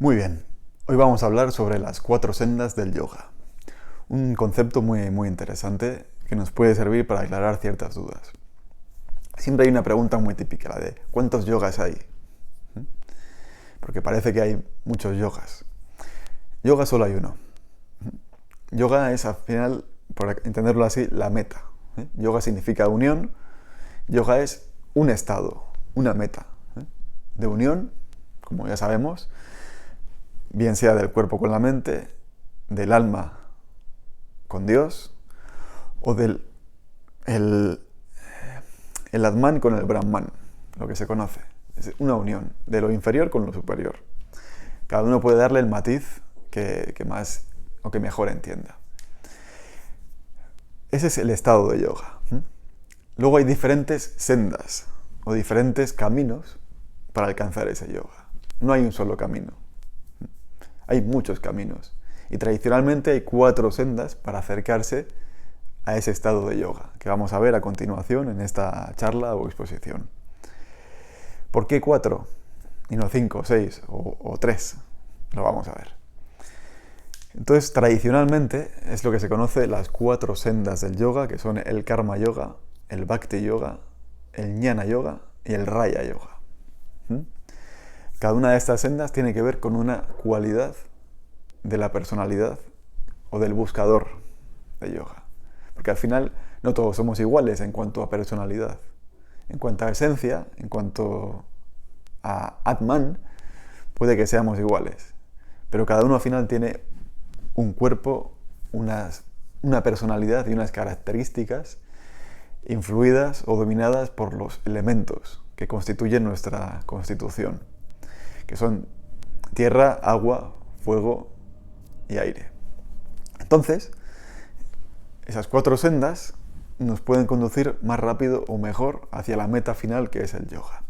Muy bien, hoy vamos a hablar sobre las 4 sendas del yoga. Un concepto muy interesante que nos puede servir para aclarar ciertas dudas. Siempre hay una pregunta muy típica, la de ¿cuántos yogas hay? Porque parece que hay muchos yogas. Yoga solo hay uno. Yoga es, al final, por entenderlo así, la meta. Yoga significa unión. Yoga es un estado, una meta de unión, como ya sabemos, bien sea del cuerpo con la mente, del alma con Dios, o del el Atman con el Brahman, lo que se conoce. Es una unión de lo inferior con lo superior. Cada uno puede darle el matiz que más o que mejor entienda. Ese es el estado de yoga. Luego hay diferentes sendas o diferentes caminos para alcanzar ese yoga. No hay un solo camino. Hay muchos caminos. Y tradicionalmente hay 4 sendas para acercarse a ese estado de yoga, que vamos a ver a continuación en esta charla o exposición. ¿Por qué 4? Y no 5, 6 o 3. Lo vamos a ver. Entonces, tradicionalmente es lo que se conoce las 4 sendas del yoga, que son el Karma Yoga, el Bhakti Yoga, el Jnana Yoga y el Raya Yoga. Cada una de estas sendas tiene que ver con una cualidad de la personalidad o del buscador de yoga. Porque al final no todos somos iguales en cuanto a personalidad. En cuanto a esencia, en cuanto a Atman, puede que seamos iguales. Pero cada uno al final tiene un cuerpo, una personalidad y unas características influidas o dominadas por los elementos que constituyen nuestra constitución, que son tierra, agua, fuego y aire. Entonces, esas 4 sendas nos pueden conducir más rápido o mejor hacia la meta final, que es el yoga.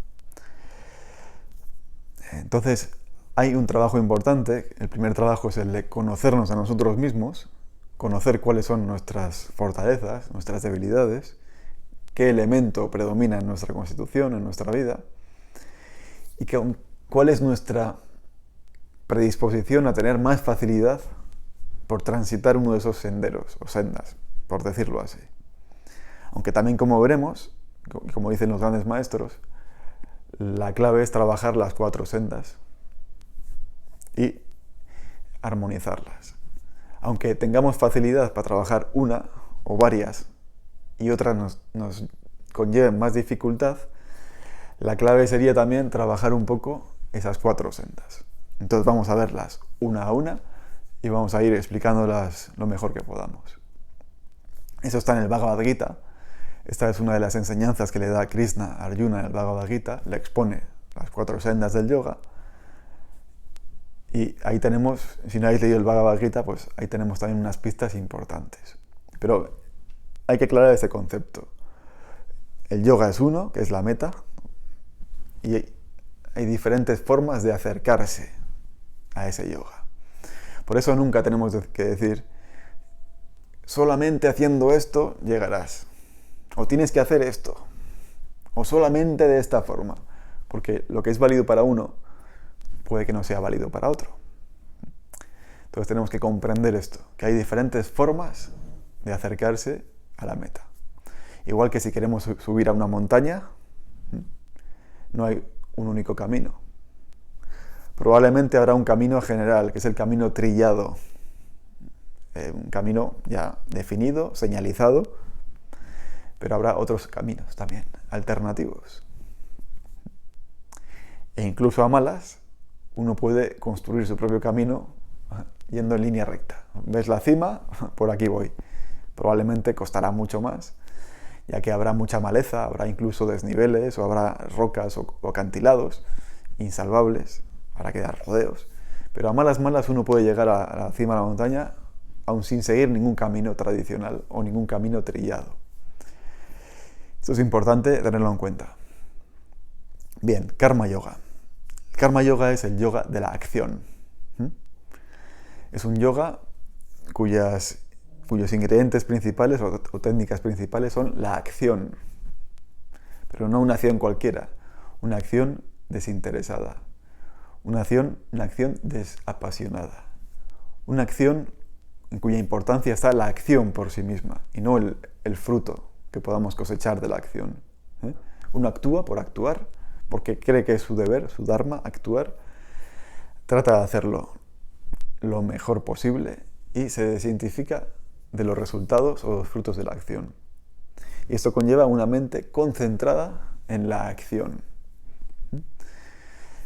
Entonces, hay un trabajo importante. El primer trabajo es el de conocernos a nosotros mismos, conocer cuáles son nuestras fortalezas, nuestras debilidades, qué elemento predomina en nuestra constitución, en nuestra vida, y cuál es nuestra predisposición a tener más facilidad por transitar uno de esos senderos o sendas, por decirlo así. Aunque también, como veremos, como dicen los grandes maestros, la clave es trabajar las 4 sendas y armonizarlas. Aunque tengamos facilidad para trabajar una o varias y otras nos conlleven más dificultad, la clave sería también trabajar un poco esas 4 sendas. Entonces vamos a verlas una a una y vamos a ir explicándolas lo mejor que podamos. Eso está en el Bhagavad Gita. Esta es una de las enseñanzas que le da Krishna a Arjuna en el Bhagavad Gita. Le expone las 4 sendas del yoga. Y ahí tenemos, si no habéis leído el Bhagavad Gita, pues ahí tenemos también unas pistas importantes. Pero hay que aclarar este concepto. El yoga es uno, que es la meta, y hay diferentes formas de acercarse a ese yoga. Por eso nunca tenemos que decir, solamente haciendo esto llegarás, o tienes que hacer esto, o solamente de esta forma, porque lo que es válido para uno puede que no sea válido para otro. Entonces tenemos que comprender esto, que hay diferentes formas de acercarse a la meta. Igual que si queremos subir a una montaña, no hay un único camino. Probablemente habrá un camino general, que es el camino trillado, un camino ya definido, señalizado, pero habrá otros caminos también, alternativos. E incluso a malas, uno puede construir su propio camino yendo en línea recta. ¿Ves la cima? Por aquí voy. Probablemente costará mucho más, ya que habrá mucha maleza, habrá incluso desniveles, o habrá rocas o acantilados insalvables, habrá que dar rodeos. Pero a malas uno puede llegar a la cima de la montaña aún sin seguir ningún camino tradicional o ningún camino trillado. Esto es importante tenerlo en cuenta. Bien, Karma Yoga. El Karma Yoga es el yoga de la acción. Es un yoga cuyos ingredientes principales o técnicas principales son la acción, pero no una acción cualquiera, una acción desinteresada, una acción desapasionada. Una acción en cuya importancia está la acción por sí misma y no el fruto que podamos cosechar de la acción. Uno actúa por actuar, porque cree que es su deber, su dharma, actuar. Trata de hacerlo lo mejor posible y se desidentifica de los resultados o los frutos de la acción. Y esto conlleva una mente concentrada en la acción.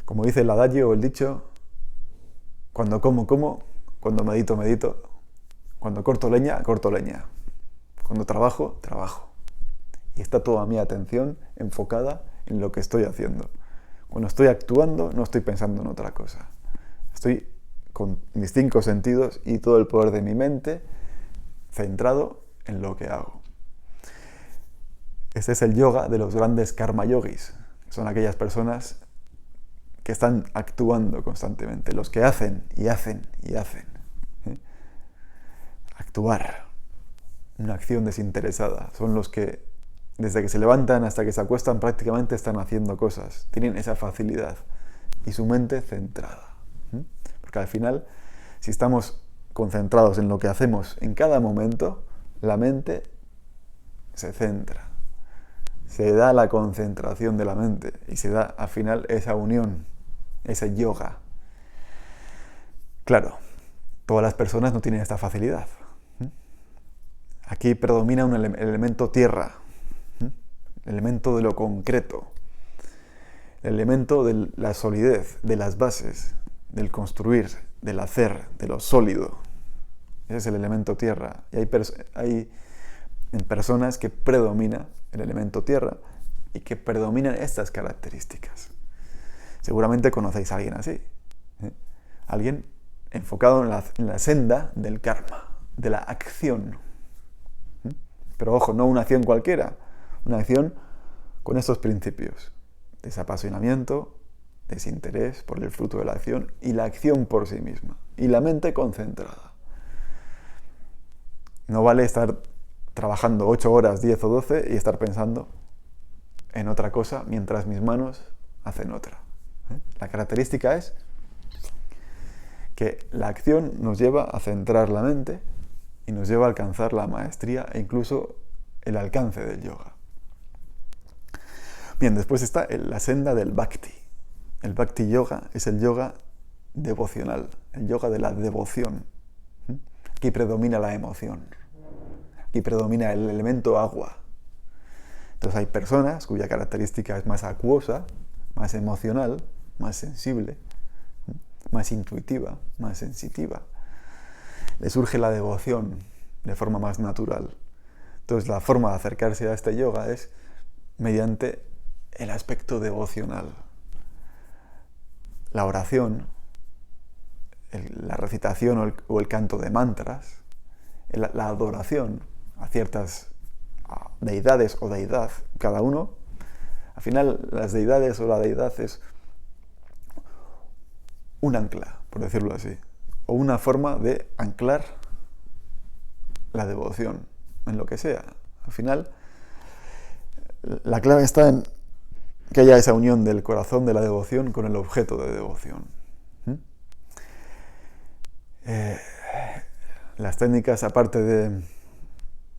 Como dice el adagio o el dicho, cuando como, cuando medito, medito, cuando corto leña, corto leña, cuando trabajo, trabajo. Y está toda mi atención enfocada en lo que estoy haciendo. Cuando estoy actuando, no estoy pensando en otra cosa. Estoy con mis 5 sentidos y todo el poder de mi mente centrado en lo que hago. Este es el yoga de los grandes karma yogis. Son aquellas personas que están actuando constantemente, los que hacen y hacen y hacen. Actuar, una acción desinteresada. Son los que, desde que se levantan hasta que se acuestan, prácticamente están haciendo cosas. Tienen esa facilidad y su mente centrada. Porque al final, si estamos concentrados en lo que hacemos en cada momento, la mente se centra. Se da la concentración de la mente y se da al final esa unión, ese yoga. Claro, todas las personas no tienen esta facilidad. Aquí predomina el elemento tierra, el elemento de lo concreto, el elemento de la solidez, de las bases, del construir, del hacer, de lo sólido. Ese es el elemento tierra. Y hay en personas que predomina el elemento tierra y que predominan estas características. Seguramente conocéis a alguien así. Alguien enfocado en la senda del karma, de la acción. Pero ojo, no una acción cualquiera, una acción con estos principios: desapasionamiento, desinterés por el fruto de la acción y la acción por sí misma. Y la mente concentrada. No vale estar trabajando 8 horas, 10 o 12 y estar pensando en otra cosa mientras mis manos hacen otra. La característica es que la acción nos lleva a centrar la mente y nos lleva a alcanzar la maestría e incluso el alcance del yoga. Bien, después está la senda del bhakti. El bhakti yoga es el yoga devocional, el yoga de la devoción. Aquí predomina la emoción. Aquí predomina el elemento agua. Entonces hay personas cuya característica es más acuosa, más emocional, más sensible, más intuitiva, más sensitiva. Le surge la devoción de forma más natural. Entonces la forma de acercarse a este yoga es mediante el aspecto devocional. La oración, la recitación o el canto de mantras, la adoración a ciertas deidades o deidad, cada uno. Al final, las deidades o la deidad es un ancla, por decirlo así, o una forma de anclar la devoción en lo que sea. Al final, la clave está en que haya esa unión del corazón de la devoción con el objeto de devoción. Las técnicas, aparte de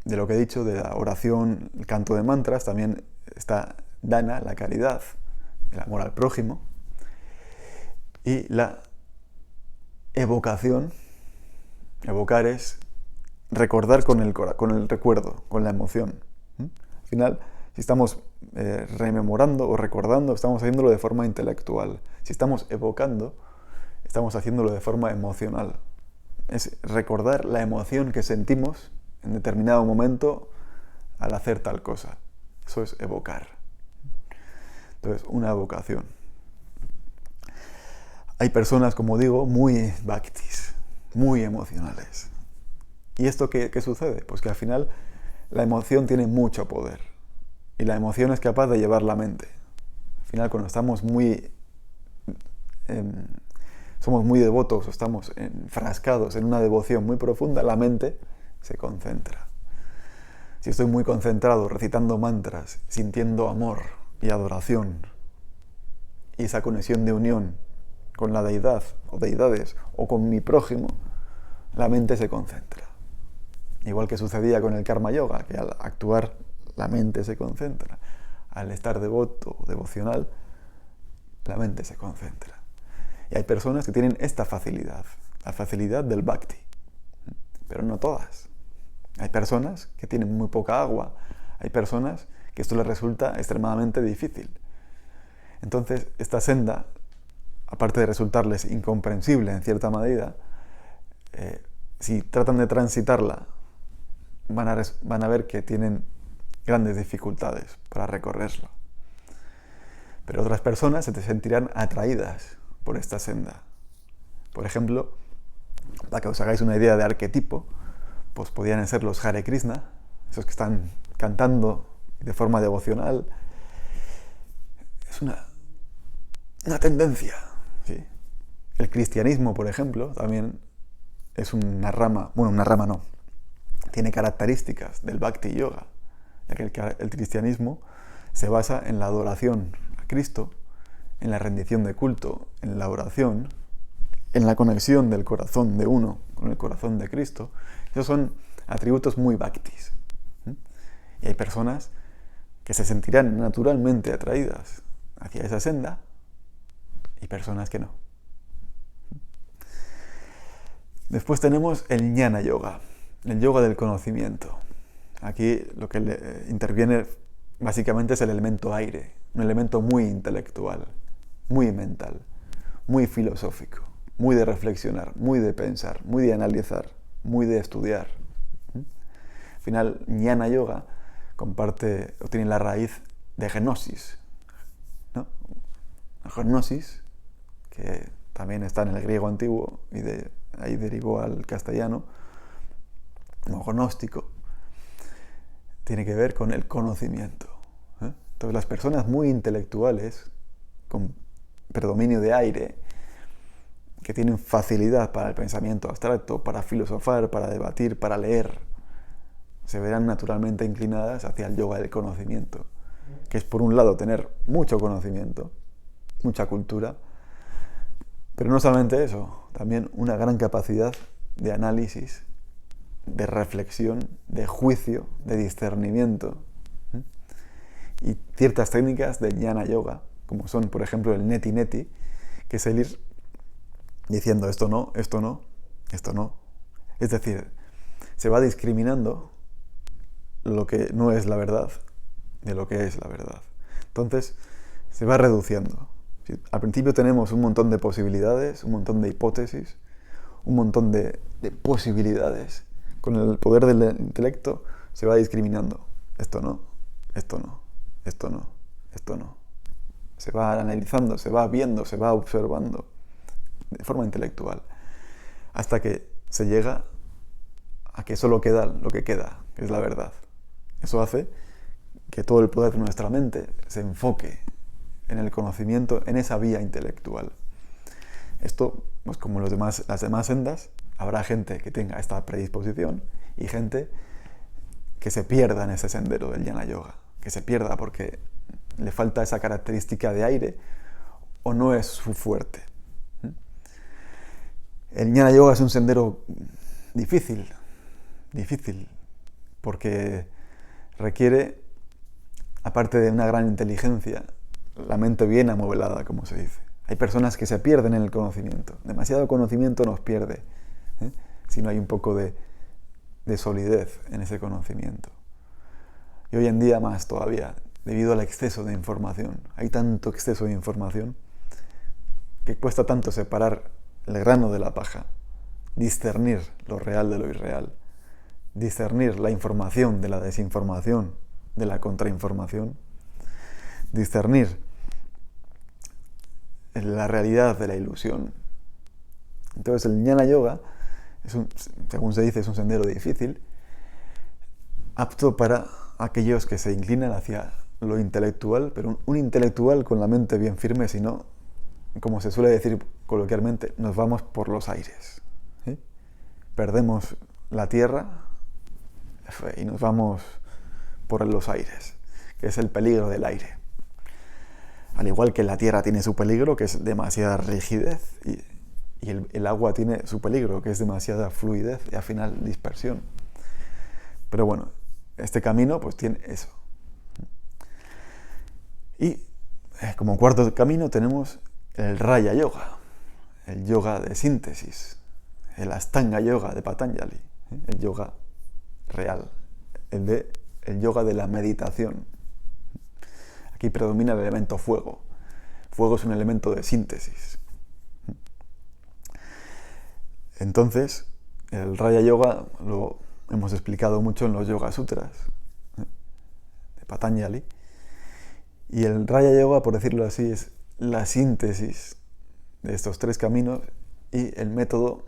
lo que he dicho, de la oración, el canto de mantras, también está dana, la caridad, el amor al prójimo, y la evocación. Evocar es recordar con el recuerdo, con la emoción. Al final, si estamos rememorando o recordando, estamos haciéndolo de forma intelectual. Si estamos evocando, estamos haciéndolo de forma emocional. Es recordar la emoción que sentimos en determinado momento al hacer tal cosa. Eso es evocar. Entonces, una evocación. Hay personas, como digo, muy bhaktis, muy emocionales. ¿Y esto qué sucede? Pues que al final la emoción tiene mucho poder. Y la emoción es capaz de llevar la mente. Al final, cuando estamos somos muy devotos o estamos enfrascados en una devoción muy profunda, la mente se concentra. Si estoy muy concentrado recitando mantras, sintiendo amor y adoración y esa conexión de unión con la deidad o deidades o con mi prójimo, la mente se concentra. Igual que sucedía con el karma yoga, que al actuar la mente se concentra. Al estar devoto o devocional, la mente se concentra. Y hay personas que tienen esta facilidad, la facilidad del bhakti, pero no todas. Hay personas que tienen muy poca agua, hay personas que esto les resulta extremadamente difícil. Entonces, esta senda, aparte de resultarles incomprensible en cierta medida, si tratan de transitarla, van a ver que tienen grandes dificultades para recorrerla. Pero otras personas se sentirán atraídas por esta senda. Por ejemplo, para que os hagáis una idea de arquetipo, pues podrían ser los Hare Krishna, esos que están cantando de forma devocional. Es una tendencia, ¿sí? El cristianismo, por ejemplo, también es una rama no, tiene características del Bhakti Yoga, ya que el cristianismo se basa en la adoración a Cristo, en la rendición de culto, en la oración, en la conexión del corazón de uno con el corazón de Cristo. Esos son atributos muy bhaktis. Y hay personas que se sentirán naturalmente atraídas hacia esa senda y personas que no. Después tenemos el Jnana Yoga, el yoga del conocimiento. Aquí lo que interviene básicamente es el elemento aire, un elemento muy intelectual, muy mental, muy filosófico, muy de reflexionar, muy de pensar, muy de analizar, muy de estudiar. Al final, Jnana Yoga tiene la raíz de gnosis, ¿no? Gnosis, que también está en el griego antiguo y de ahí derivó al castellano, como gnóstico, tiene que ver con el conocimiento. Entonces las personas muy intelectuales, con predominio de aire, que tienen facilidad para el pensamiento abstracto, para filosofar, para debatir, para leer, se verán naturalmente inclinadas hacia el yoga del conocimiento, que es por un lado tener mucho conocimiento, mucha cultura, pero no solamente eso, también una gran capacidad de análisis, de reflexión, de juicio, de discernimiento, y ciertas técnicas de Jnana Yoga, como son, por ejemplo, el neti neti, que es el ir diciendo esto no, esto no, esto no. Es decir, se va discriminando lo que no es la verdad de lo que es la verdad. Entonces, se va reduciendo. Al principio tenemos un montón de posibilidades, un montón de hipótesis, un montón de posibilidades. Con el poder del intelecto se va discriminando. Esto no, esto no, esto no, esto no. Se va analizando, se va viendo, se va observando de forma intelectual, hasta que se llega a que solo queda lo que queda, que es la verdad. Eso hace que todo el poder de nuestra mente se enfoque en el conocimiento, en esa vía intelectual. Esto, pues como las demás sendas, habrá gente que tenga esta predisposición y gente que se pierda en ese sendero del Jnana Yoga, que se pierda porque le falta esa característica de aire o no es su fuerte. El Jnana Yoga es un sendero difícil, porque requiere, aparte de una gran inteligencia, la mente bien amovelada, como se dice. Hay personas que se pierden en el conocimiento. Demasiado conocimiento nos pierde, si no hay un poco de solidez en ese conocimiento. Y hoy en día más todavía, debido al exceso de información. Hay tanto exceso de información que cuesta tanto separar el grano de la paja, discernir lo real de lo irreal, discernir la información de la desinformación, de la contrainformación, discernir la realidad de la ilusión. Entonces el Jnana Yoga, según se dice, es un sendero difícil, apto para aquellos que se inclinan hacia lo intelectual, pero un intelectual con la mente bien firme, si no, como se suele decir coloquialmente, nos vamos por los aires. ¿Sí? Perdemos la tierra y nos vamos por los aires, que es el peligro del aire. Al igual que la tierra tiene su peligro, que es demasiada rigidez, y el agua tiene su peligro, que es demasiada fluidez y al final dispersión. Pero bueno, este camino pues tiene eso. Y como cuarto camino tenemos el Raya Yoga, el yoga de síntesis, el Ashtanga Yoga de Patanjali, el yoga real, el yoga de la meditación. Aquí predomina el elemento fuego. Fuego es un elemento de síntesis. Entonces, el Raya Yoga lo hemos explicado mucho en los Yoga Sutras de Patanjali. Y el Raya Yoga, por decirlo así, es la síntesis de estos tres caminos y el método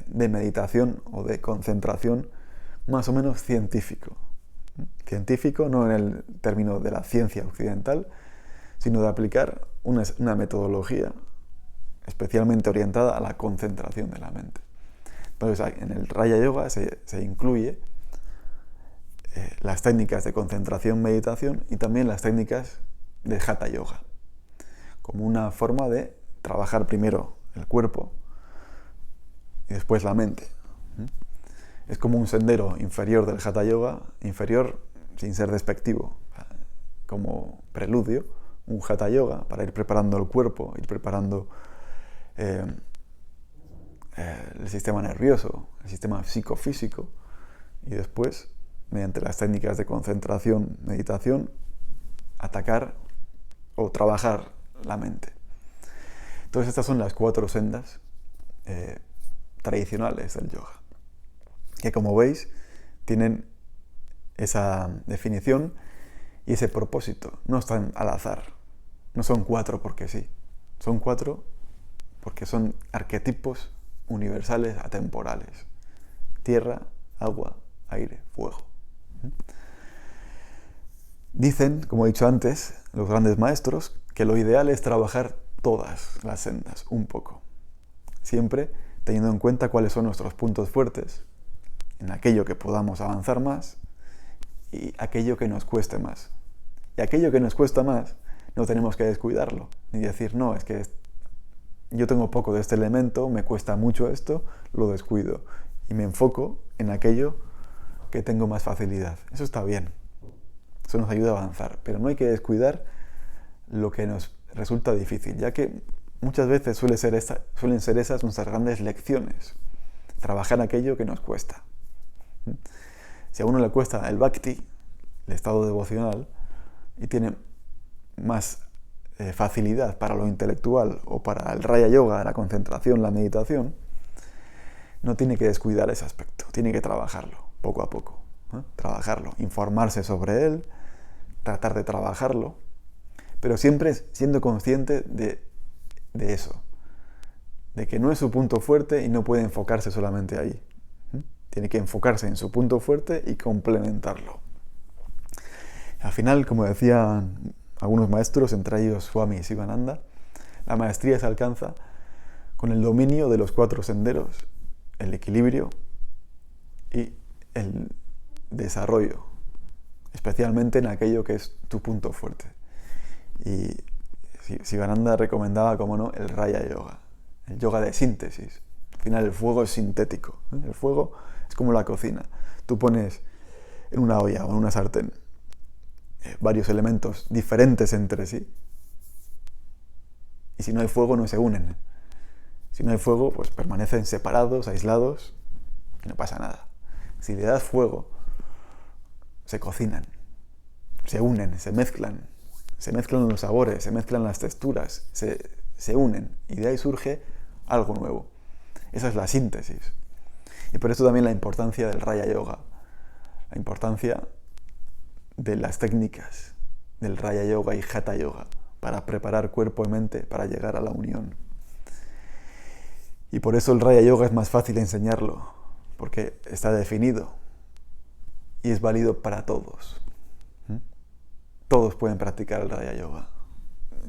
de meditación o de concentración más o menos científico. Científico no en el término de la ciencia occidental, sino de aplicar una metodología especialmente orientada a la concentración de la mente. Entonces, en el Raya Yoga se incluye las técnicas de concentración, meditación y también las técnicas de Hatha Yoga, como una forma de trabajar primero el cuerpo y después la mente. Es como un sendero inferior del Hatha Yoga, inferior sin ser despectivo, como preludio, un Hatha Yoga para ir preparando el cuerpo, ir preparando el sistema nervioso, el sistema psicofísico, y después, mediante las técnicas de concentración, meditación, atacar o trabajar la mente. Entonces estas son las 4 sendas tradicionales del yoga, que como veis tienen esa definición y ese propósito. No están al azar, no son 4 porque sí, son 4 porque son arquetipos universales atemporales: tierra, agua, aire, fuego. Dicen, como he dicho antes, los grandes maestros, que lo ideal es trabajar todas las sendas un poco, siempre teniendo en cuenta cuáles son nuestros puntos fuertes, en aquello que podamos avanzar más y aquello que nos cueste más. Y aquello que nos cuesta más no tenemos que descuidarlo, ni decir, no, es que yo tengo poco de este elemento, me cuesta mucho esto, lo descuido y me enfoco en aquello que tengo más facilidad. Eso está bien, eso nos ayuda a avanzar, pero no hay que descuidar lo que nos resulta difícil, ya que muchas veces suelen ser esas nuestras grandes lecciones, trabajar aquello que nos cuesta. Si a uno le cuesta el bhakti, el estado devocional, y tiene más facilidad para lo intelectual o para el Raya Yoga, la concentración, la meditación, no tiene que descuidar ese aspecto, tiene que trabajarlo poco a poco, trabajarlo, informarse sobre él, tratar de trabajarlo, pero siempre siendo consciente de eso, de que no es su punto fuerte y no puede enfocarse solamente ahí. Tiene que enfocarse en su punto fuerte y complementarlo. Al final, como decían algunos maestros, entre ellos Swami Sivananda, la maestría se alcanza con el dominio de los 4 senderos, el equilibrio y el desarrollo, especialmente en aquello que es tu punto fuerte. Y Sivananda recomendaba, como no, el Raya Yoga, el yoga de síntesis. Al final el fuego es sintético, el fuego es como la cocina. Tú pones en una olla o en una sartén varios elementos diferentes entre sí, y si no hay fuego no se unen. Si no hay fuego, pues permanecen separados, aislados, y no pasa nada. Si le das fuego, se cocinan, se unen, se mezclan los sabores, se mezclan las texturas, se unen, y de ahí surge algo nuevo. Esa es la síntesis. Y por eso también la importancia del Raya Yoga, la importancia de las técnicas del Raya Yoga y Hatha Yoga para preparar cuerpo y mente para llegar a la unión. Y por eso el Raya Yoga es más fácil enseñarlo, porque está definido y es válido para todos. Todos pueden practicar el Raya Yoga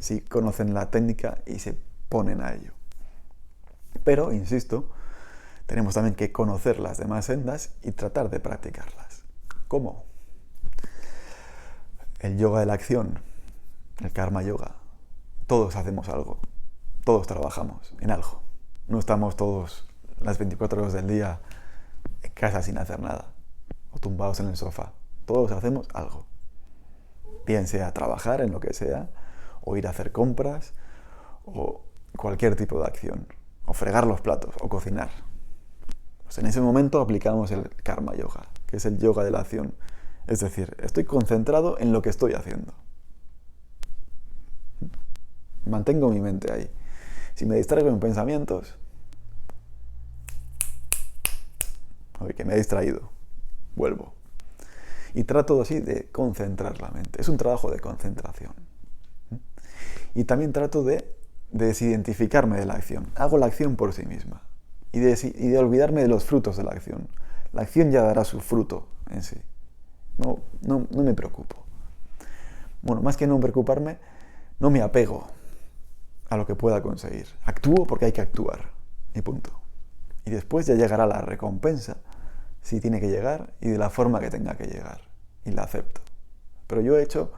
si conocen la técnica y se ponen a ello. Pero, insisto, tenemos también que conocer las demás sendas y tratar de practicarlas. ¿Cómo? El yoga de la acción el karma yoga, todos hacemos algo, todos trabajamos en algo. No estamos todos las 24 horas del día en casa sin hacer nada o tumbados en el sofá. Todos hacemos algo. Bien sea trabajar en lo que sea, o ir a hacer compras, o cualquier tipo de acción, o fregar los platos, o cocinar. Pues en ese momento aplicamos el karma yoga, que es el yoga de la acción. Es decir, estoy concentrado en lo que estoy haciendo. Mantengo mi mente ahí. Si me distraigo en pensamientos, que me he distraído, vuelvo. Y trato así de concentrar la mente. Es un trabajo de concentración. Y también trato de desidentificarme de la acción. Hago la acción por sí misma. Y de olvidarme de los frutos de la acción. La acción ya dará su fruto en sí. No me preocupo. Bueno, más que no preocuparme, no me apego a lo que pueda conseguir. Actúo porque hay que actuar. Y punto. Y después ya llegará la recompensa, si tiene que llegar, y de la forma que tenga que llegar. Y la acepto. Pero yo he hecho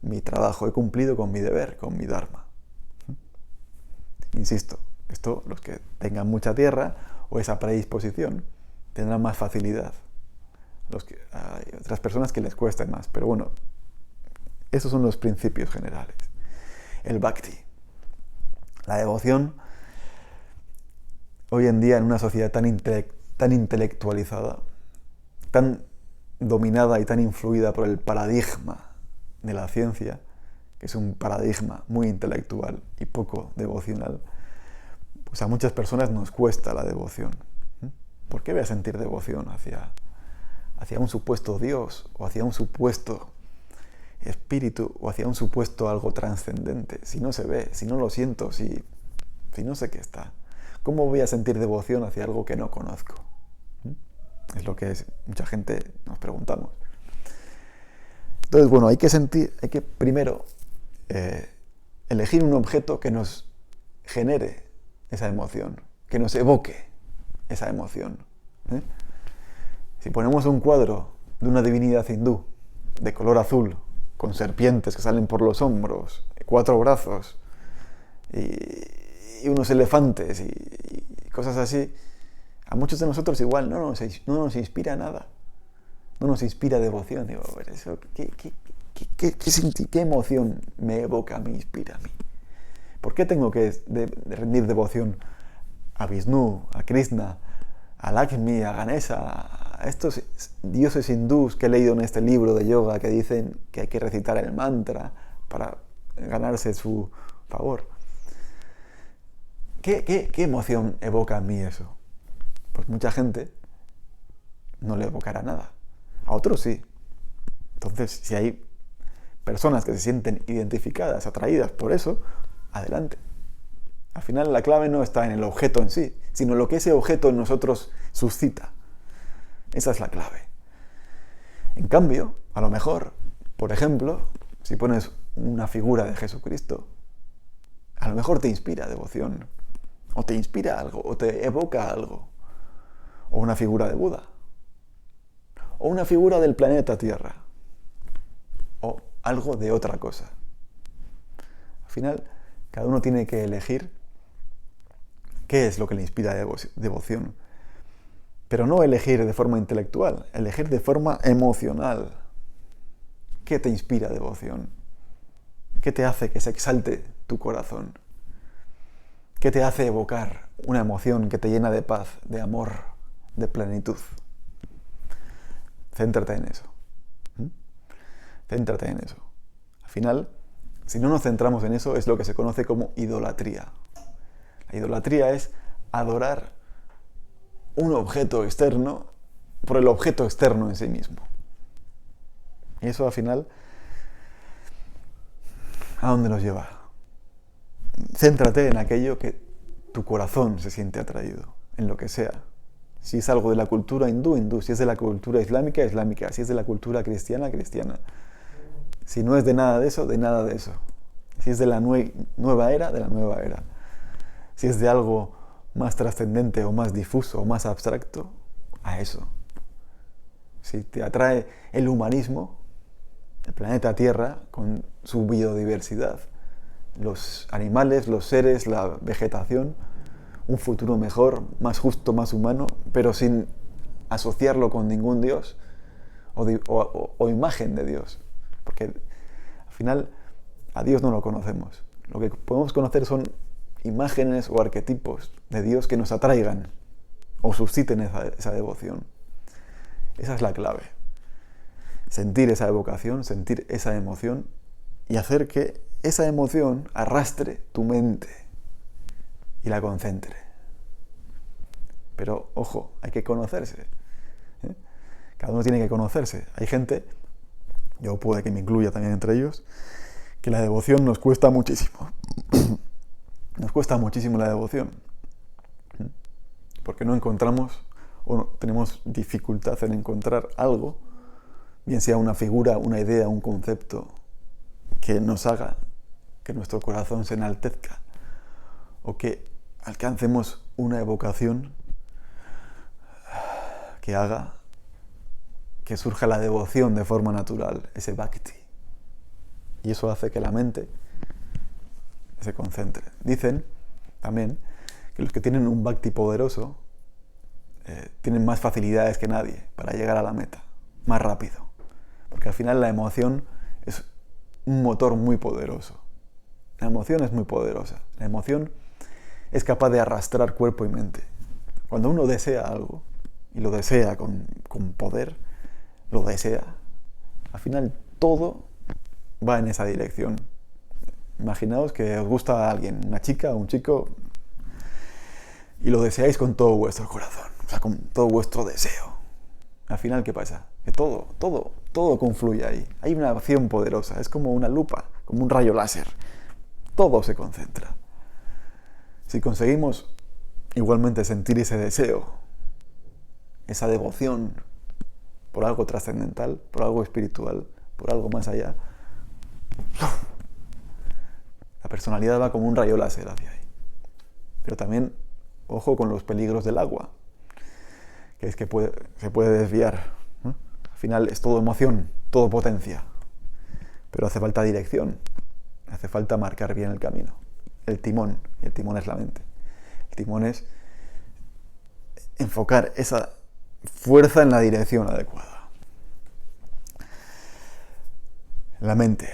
mi trabajo, he cumplido con mi deber, con mi dharma. Insisto, esto, los que tengan mucha tierra o esa predisposición, tendrán más facilidad. Hay otras personas que les cuesta más. Pero bueno, esos son los principios generales. El bhakti. La devoción, hoy en día en una sociedad tan intelectualizada, tan dominada y tan influida por el paradigma de la ciencia, que es un paradigma muy intelectual y poco devocional, pues a muchas personas nos cuesta la devoción. ¿Por qué voy a sentir devoción hacia un supuesto Dios, o hacia un supuesto espíritu, o hacia un supuesto algo trascendente, si no se ve, si no lo siento, si no sé qué está? ¿Cómo voy a sentir devoción hacia algo que no conozco? Es lo que mucha gente nos preguntamos. Entonces, bueno, hay que primero elegir un objeto que nos genere esa emoción, que nos evoque esa emoción. Si ponemos un cuadro de una divinidad hindú de color azul, con serpientes que salen por los hombros, 4 brazos y unos elefantes y cosas así, a muchos de nosotros igual no nos inspira nada, no nos inspira devoción. Digo, a ver, eso, ¿qué emoción me evoca, me inspira a mí? ¿Por qué tengo que rendir devoción a Vishnu, a Krishna, a Lakshmi, a Ganesha, a estos dioses hindús que he leído en este libro de yoga que dicen que hay que recitar el mantra para ganarse su favor? ¿Qué emoción evoca a mí eso? Pues mucha gente no le evocará nada. A otros sí. Entonces, si hay personas que se sienten identificadas, atraídas por eso, adelante. Al final la clave no está en el objeto en sí, sino lo que ese objeto en nosotros suscita. Esa es la clave. En cambio, a lo mejor, por ejemplo, si pones una figura de Jesucristo, a lo mejor te inspira devoción, o te inspira algo, o te evoca algo, o una figura de Buda, o una figura del planeta Tierra, o algo de otra cosa. Al final, cada uno tiene que elegir qué es lo que le inspira devoción. Pero no elegir de forma intelectual, elegir de forma emocional. ¿Qué te inspira devoción? ¿Qué te hace que se exalte tu corazón? ¿Qué te hace evocar una emoción que te llena de paz, de amor, de plenitud? Céntrate en eso. Céntrate en eso. Al final, si no nos centramos en eso, es lo que se conoce como idolatría. La idolatría es adorar un objeto externo por el objeto externo en sí mismo. Y eso al final, ¿a dónde nos lleva? Céntrate en aquello que tu corazón se siente atraído, en lo que sea. Si es algo de la cultura hindú, hindú. Si es de la cultura islámica, islámica. Si es de la cultura cristiana, cristiana. Si no es de nada de eso, de nada de eso. Si es de la nueva era, de la nueva era. Si es de algo más trascendente o más difuso o más abstracto, a eso. Si te atrae el humanismo, el planeta Tierra con su biodiversidad, los animales, los seres, la vegetación, un futuro mejor, más justo, más humano, pero sin asociarlo con ningún Dios o imagen de Dios. Porque al final a Dios no lo conocemos. Lo que podemos conocer son imágenes o arquetipos de Dios que nos atraigan o susciten esa devoción. Esa es la clave. Sentir esa evocación, sentir esa emoción y hacer que esa emoción arrastre tu mente y la concentre. Pero, ojo, hay que conocerse. Cada uno tiene que conocerse. Hay gente, yo puede que me incluya también entre ellos, que la devoción nos cuesta muchísimo. Nos cuesta muchísimo la devoción. Porque no encontramos o tenemos dificultad en encontrar algo, bien sea una figura, una idea, un concepto, que nos haga que nuestro corazón se enaltezca o que alcancemos una evocación que haga que surja la devoción de forma natural, ese bhakti. Y eso hace que la mente se concentre. Dicen también que los que tienen un bhakti poderoso tienen más facilidades que nadie para llegar a la meta, más rápido. Porque al final la emoción es un motor muy poderoso. La emoción es muy poderosa. La emoción es capaz de arrastrar cuerpo y mente. Cuando uno desea algo, y lo desea con poder, lo desea, al final todo va en esa dirección. Imaginaos que os gusta a alguien, una chica o un chico, y lo deseáis con todo vuestro corazón, o sea, con todo vuestro deseo. Al final, ¿qué pasa? Que todo confluye ahí. Hay una acción poderosa, es como una lupa, como un rayo láser. Todo se concentra. Si conseguimos igualmente sentir ese deseo, esa devoción por algo trascendental, por algo espiritual, por algo más allá, la personalidad va como un rayo láser hacia ahí. Pero también, ojo con los peligros del agua, que es que se puede desviar, ¿no? Al final es todo emoción, todo potencia, pero hace falta dirección, hace falta marcar bien el camino, el timón, y el timón es la mente. El timón es enfocar esa fuerza en la dirección adecuada. La mente,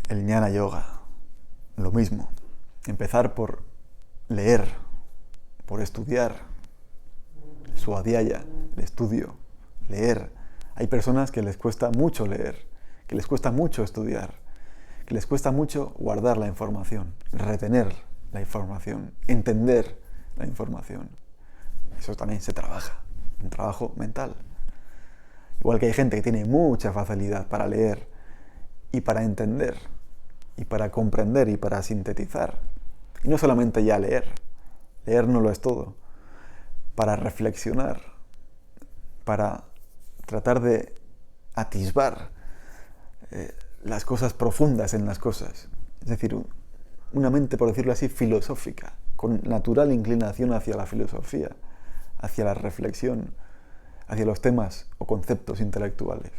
el jnana yoga, lo mismo. Empezar por leer, por estudiar, el svadhyaya, el estudio, leer. Hay personas que les cuesta mucho leer, que les cuesta mucho estudiar, que les cuesta mucho guardar la información, retener la información, entender la información. Eso también se trabaja, un trabajo mental. Igual que hay gente que tiene mucha facilidad para leer y para entender y para comprender y para sintetizar. Y no solamente ya leer no lo es todo. Para reflexionar, para tratar de atisbar las cosas profundas en las cosas. Es decir, una mente, por decirlo así, filosófica, con natural inclinación hacia la filosofía, hacia la reflexión, hacia los temas o conceptos intelectuales.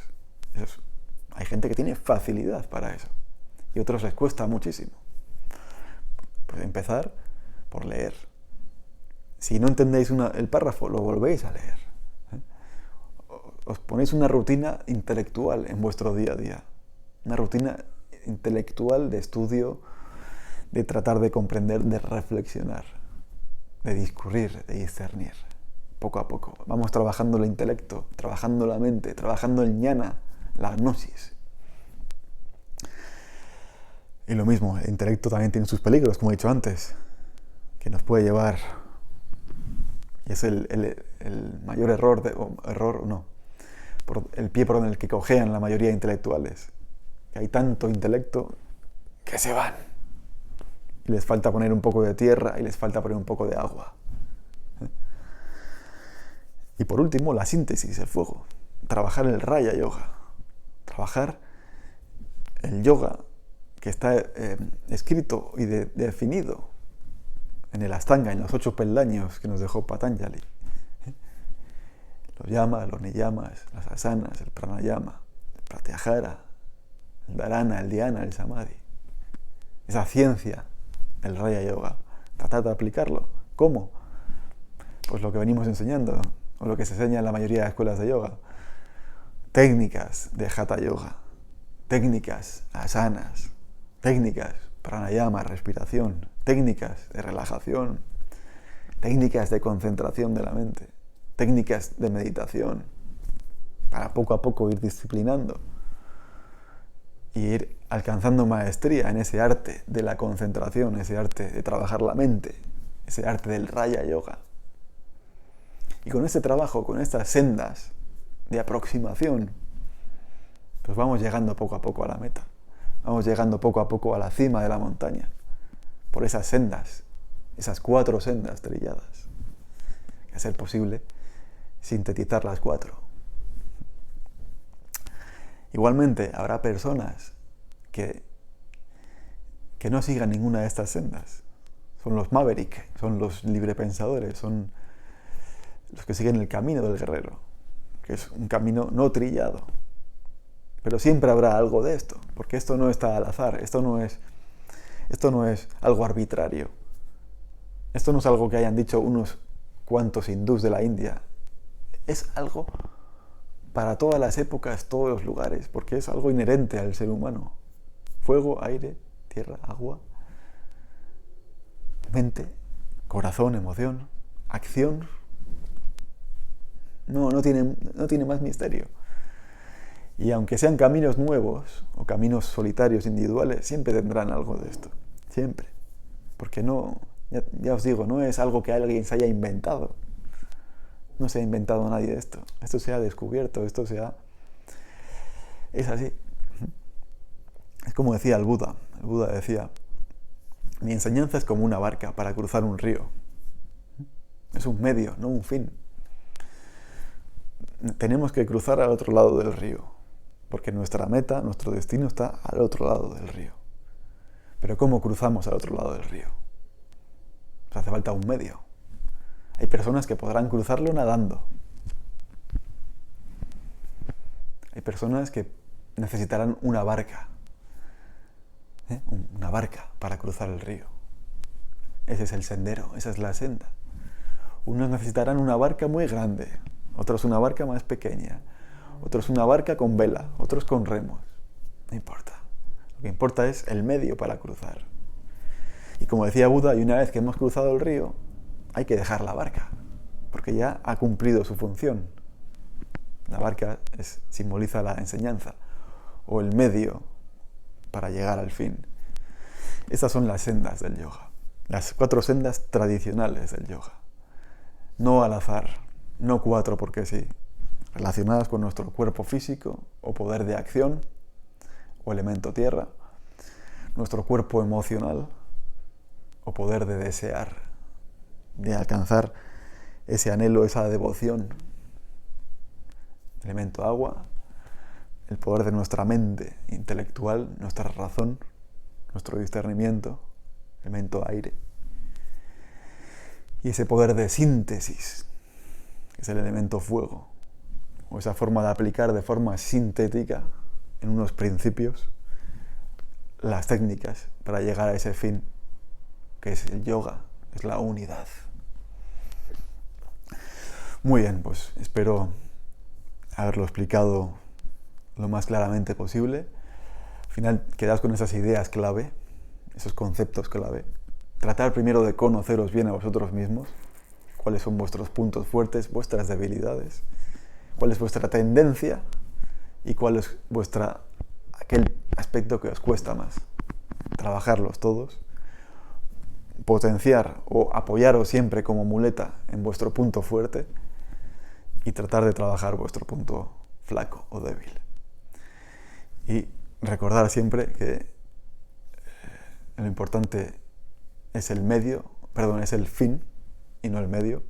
Hay gente que tiene facilidad para eso y a otros les cuesta muchísimo. Pues empezar por leer. Si no entendéis el párrafo, lo volvéis a leer. Os ponéis una rutina intelectual en vuestro día a día. Una rutina intelectual de estudio, de tratar de comprender, de reflexionar, de discurrir, de discernir. Poco a poco. Vamos trabajando el intelecto, trabajando la mente, trabajando el jnana, la gnosis. Y lo mismo, el intelecto también tiene sus peligros, como he dicho antes, que nos puede llevar, y es el mayor el pie por el que cojean la mayoría de intelectuales. Que hay tanto intelecto que se van. Y les falta poner un poco de tierra y les falta poner un poco de agua. Y por último, la síntesis, el fuego. Trabajar el Raya Yoga. Trabajar el yoga que está escrito y definido en el Ashtanga, en los 8 peldaños que nos dejó Patanjali. Los yamas, los niyamas, las asanas, el pranayama, el pratyahara, el dharana, el dhyana, el samadhi. Esa ciencia del Raya Yoga. Tratar de aplicarlo. ¿Cómo? Pues lo que venimos enseñando, o lo que se enseña en la mayoría de escuelas de yoga. Técnicas de Hatha Yoga, técnicas asanas, técnicas pranayama, respiración, técnicas de relajación, técnicas de concentración de la mente, técnicas de meditación, para poco a poco ir disciplinando y ir alcanzando maestría en ese arte de la concentración, ese arte de trabajar la mente, ese arte del Raya Yoga. Y con este trabajo, con estas sendas de aproximación, pues vamos llegando poco a poco a la meta. Vamos llegando poco a poco a la cima de la montaña, por esas sendas, esas 4 sendas trilladas. A ser posible, sintetizar las 4. Igualmente, habrá personas que no sigan ninguna de estas sendas. Son los maverick, son los librepensadores, son los que siguen el camino del guerrero, que es un camino no trillado. Pero siempre habrá algo de esto, porque esto no está al azar, esto no es algo arbitrario. Esto no es algo que hayan dicho unos cuantos hindús de la India. Es algo para todas las épocas, todos los lugares, porque es algo inherente al ser humano. Fuego, aire, tierra, agua, mente, corazón, emoción, acción. No tiene más misterio. Y aunque sean caminos nuevos o caminos solitarios, individuales, siempre tendrán algo de esto. Siempre. Porque ya os digo, no es algo que alguien se haya inventado. No se ha inventado nadie de esto. Esto se ha descubierto, es así. Es como decía el Buda. El Buda decía, mi enseñanza es como una barca para cruzar un río. Es un medio, no un fin. Tenemos que cruzar al otro lado del río. Porque nuestra meta, nuestro destino está al otro lado del río. Pero ¿cómo cruzamos al otro lado del río? Pues hace falta un medio. Hay personas que podrán cruzarlo nadando. Hay personas que necesitarán una barca. Una barca para cruzar el río. Ese es el sendero, esa es la senda. Unos necesitarán una barca muy grande, otros una barca más pequeña, otros una barca con vela, otros con remos. No importa. Lo que importa es el medio para cruzar. Y como decía Buda, y una vez que hemos cruzado el río, hay que dejar la barca, porque ya ha cumplido su función. La barca simboliza la enseñanza, o el medio para llegar al fin. Estas son las sendas del yoga. Las 4 sendas tradicionales del yoga. No al azar, no 4 porque sí. Relacionadas con nuestro cuerpo físico o poder de acción o elemento tierra, nuestro cuerpo emocional o poder de desear, de alcanzar ese anhelo, esa devoción, elemento agua, el poder de nuestra mente intelectual, nuestra razón, nuestro discernimiento, elemento aire, y ese poder de síntesis, que es el elemento fuego, o esa forma de aplicar de forma sintética en unos principios las técnicas para llegar a ese fin que es el yoga, es la unidad. Muy bien, pues espero haberlo explicado lo más claramente posible. Al final quedaos con esas ideas clave, esos conceptos clave. Tratar primero de conoceros bien a vosotros mismos, cuáles son vuestros puntos fuertes, vuestras debilidades, cuál es vuestra tendencia y cuál es aquel aspecto que os cuesta más. Trabajarlos todos, potenciar o apoyaros siempre como muleta en vuestro punto fuerte y tratar de trabajar vuestro punto flaco o débil. Y recordar siempre que lo importante es es el fin y no el medio.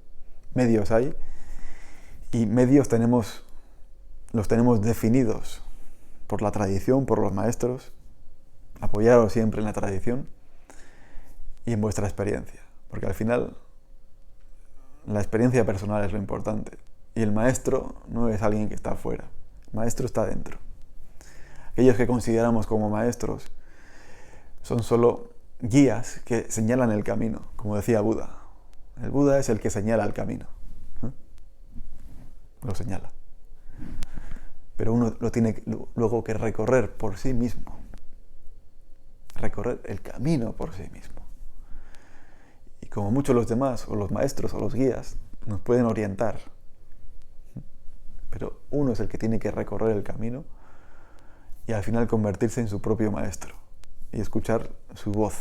Medios hay y medios los tenemos definidos por la tradición, por los maestros. Apoyaros siempre en la tradición y en vuestra experiencia, porque al final la experiencia personal es lo importante y el maestro no es alguien que está afuera, el maestro está dentro. Aquellos que consideramos como maestros son solo guías que señalan el camino, como decía Buda. El Buda es el que señala el camino. Lo señala. Pero uno lo tiene luego que recorrer por sí mismo. Recorrer el camino por sí mismo. Y como muchos los demás, o los maestros, o los guías, nos pueden orientar. Pero uno es el que tiene que recorrer el camino y al final convertirse en su propio maestro y escuchar su voz.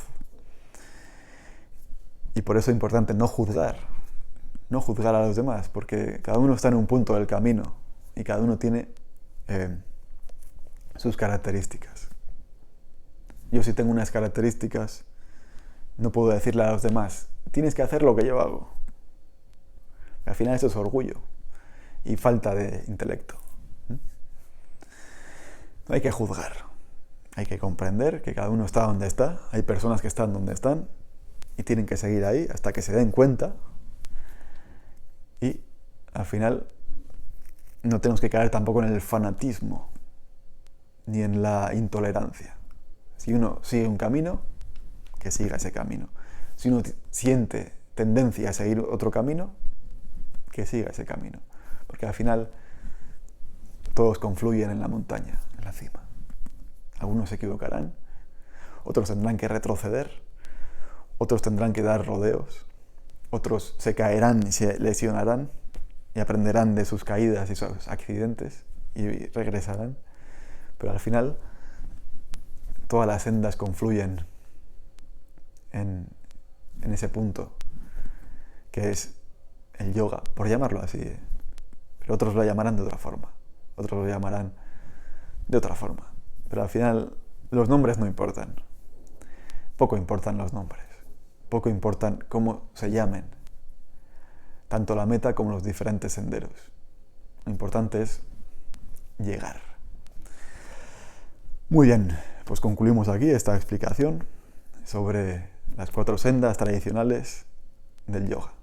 Y por eso es importante no juzgar a los demás, porque cada uno está en un punto del camino y cada uno tiene sus características. Yo si tengo unas características, no puedo decirle a los demás, tienes que hacer lo que yo hago. Al final eso es orgullo y falta de intelecto. No hay que juzgar, hay que comprender que cada uno está donde está, hay personas que están donde están y tienen que seguir ahí hasta que se den cuenta y al final no tenemos que caer tampoco en el fanatismo ni en la intolerancia. Si uno sigue un camino, que siga ese camino. Si uno siente tendencia a seguir otro camino, que siga ese camino. Porque al final todos confluyen en la montaña, en la cima. Algunos se equivocarán, otros tendrán que retroceder, otros tendrán que dar rodeos, otros se caerán y se lesionarán y aprenderán de sus caídas y sus accidentes y regresarán. Pero al final todas las sendas confluyen en ese punto que es el yoga, por llamarlo así, pero otros lo llamarán de otra forma, otros lo llamarán de otra forma, pero al final los nombres no importan, poco importan los nombres, poco importan cómo se llamen, tanto la meta como los diferentes senderos. Lo importante es llegar. Muy bien, pues concluimos aquí esta explicación sobre las 4 sendas tradicionales del yoga.